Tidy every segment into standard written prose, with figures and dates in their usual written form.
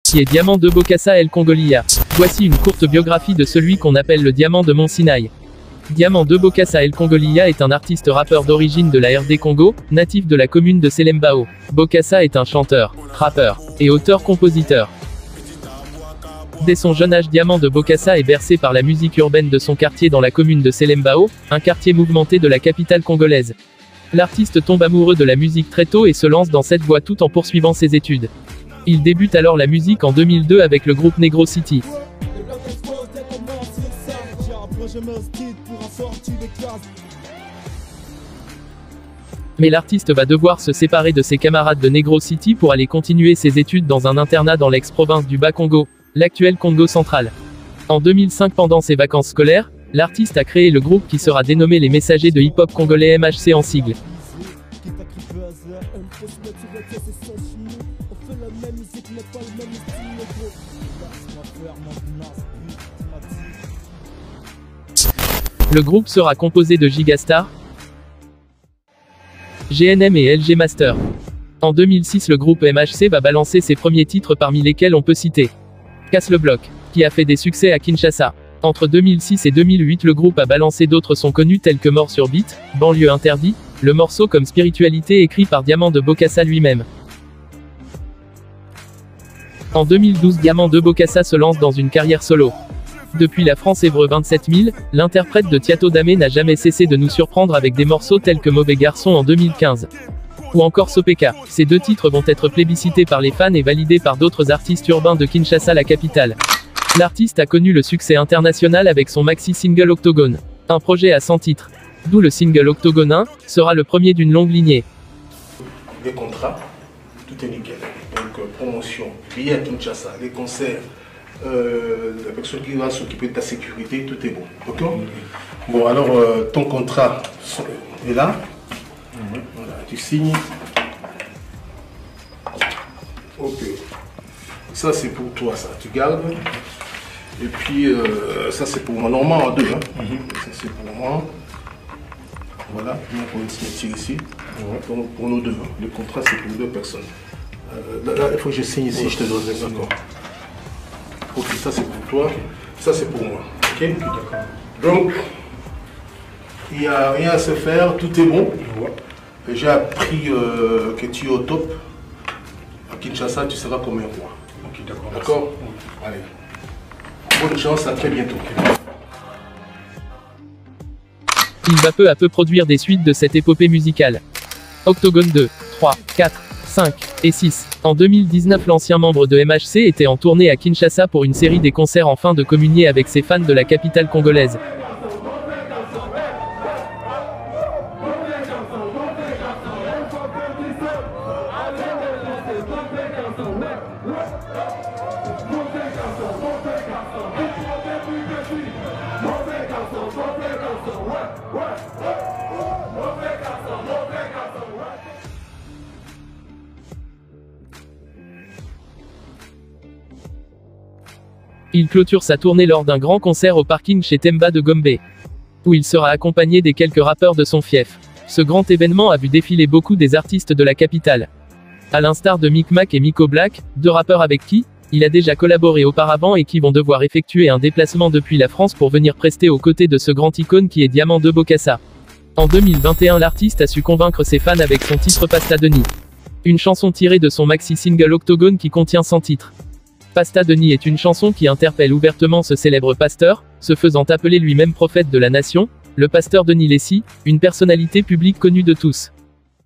Qui est Diamant de Bokassa El Congolia? Voici une courte biographie de celui qu'on appelle le Diamant de Mont Sinaï. Diamant de Bokassa El Congolia est un artiste rappeur d'origine de la RD Congo, natif de la commune de Selembao. Bokassa est un chanteur, rappeur et auteur-compositeur. Dès son jeune âge, Diamant de Bokassa est bercé par la musique urbaine de son quartier dans la commune de Selembao, un quartier mouvementé de la capitale congolaise. L'artiste tombe amoureux de la musique très tôt et se lance dans cette voie tout en poursuivant ses études. Il débute alors la musique en 2002 avec le groupe Negro City. Mais l'artiste va devoir se séparer de ses camarades de Negro City pour aller continuer ses études dans un internat dans l'ex-province du Bas-Congo, l'actuel Congo central. En 2005, pendant ses vacances scolaires, l'artiste a créé le groupe qui sera dénommé les Messagers de hip-hop congolais MHC en sigle. Le groupe sera composé de Gigastar, GNM et LG Master. En 2006, le groupe MHC va balancer ses premiers titres parmi lesquels on peut citer Casse le bloc, qui a fait des succès à Kinshasa. Entre 2006 et 2008, le groupe a balancé d'autres sons connus tels que Mort sur Beat, Banlieue Interdit, le morceau comme Spiritualité écrit par Diamant de Bokassa lui-même. En 2012, Diamant de Bokassa se lance dans une carrière solo. Depuis La France Évreux 27000, l'interprète de Tiato Damé n'a jamais cessé de nous surprendre avec des morceaux tels que Mauvais Garçon en 2015. Ou encore Sopeka. Ces deux titres vont être plébiscités par les fans et validés par d'autres artistes urbains de Kinshasa, la capitale. L'artiste a connu le succès international avec son maxi-single Octogone. Un projet à 100 titres. D'où le single Octogone 1, sera le premier d'une longue lignée. Les contrats, tout est nickel. Donc promotion, billets à Kinshasa, les concerts, la personne qui va s'occuper de ta sécurité, tout est bon. D'accord? Bon, alors ton contrat est là. Voilà, tu signes. Ok. Ça c'est pour toi, ça. Tu gardes. Et puis ça c'est pour moi. Normalement en deux. Hein. Ça c'est pour moi. Voilà, on a une signature ici. Donc pour nous deux. Hein. Le contrat c'est pour deux personnes. Là, il faut que je signe ici, je te donne. D'accord. Ok, ça c'est pour toi, ça c'est pour moi. Ok, d'accord. Donc, il n'y a rien à se faire, tout est bon. J'ai appris que tu es au top. À Kinshasa, tu seras comme un roi. Ok, d'accord. D'accord. Allez. Bonne chance, à très bientôt. Il va peu à peu produire des suites de cette épopée musicale. Octogone 2, 3, 4, 5 et 6. En 2019, l'ancien membre de MHC était en tournée à Kinshasa pour une série des concerts afin de communier avec ses fans de la capitale congolaise. Il clôture sa tournée lors d'un grand concert au parking chez Temba de Gombe, où il sera accompagné des quelques rappeurs de son fief. Ce grand événement a vu défiler beaucoup des artistes de la capitale. À l'instar de Micmac et Miko Black, deux rappeurs avec qui il a déjà collaboré auparavant et qui vont devoir effectuer un déplacement depuis la France pour venir prester aux côtés de ce grand icône qui est Diamant de Bokassa. En 2021, l'artiste a su convaincre ses fans avec son titre Pasta Denis. Une chanson tirée de son maxi-single Octogone qui contient 100 titres. Pasta Denis est une chanson qui interpelle ouvertement ce célèbre pasteur, se faisant appeler lui-même prophète de la nation, le pasteur Denis Lessi, une personnalité publique connue de tous.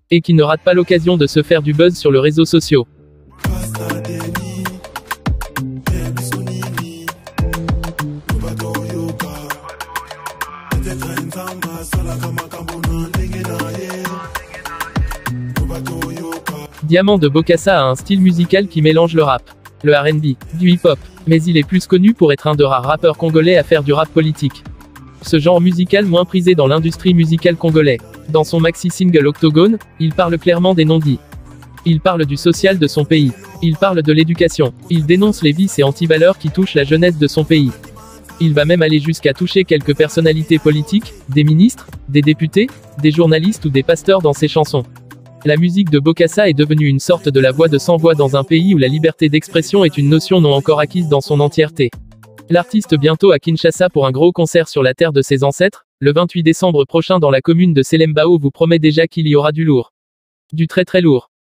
Et qui ne rate pas l'occasion de se faire du buzz sur les réseaux sociaux. Diamant de Bokassa a un style musical qui mélange le rap, le R&B, du hip-hop, mais il est plus connu pour être un de rares rappeurs congolais à faire du rap politique. Ce genre musical moins prisé dans l'industrie musicale congolaise. Dans son maxi-single Octogone, il parle clairement des non-dits. Il parle du social de son pays. Il parle de l'éducation. Il dénonce les vices et antivaleurs qui touchent la jeunesse de son pays. Il va même aller jusqu'à toucher quelques personnalités politiques, des ministres, des députés, des journalistes ou des pasteurs dans ses chansons. La musique de Bokassa est devenue une sorte de la voix de sans voix dans un pays où la liberté d'expression est une notion non encore acquise dans son entièreté. L'artiste bientôt à Kinshasa pour un gros concert sur la terre de ses ancêtres, le 28 décembre prochain dans la commune de Selembao vous promet déjà qu'il y aura du lourd. Du très très lourd.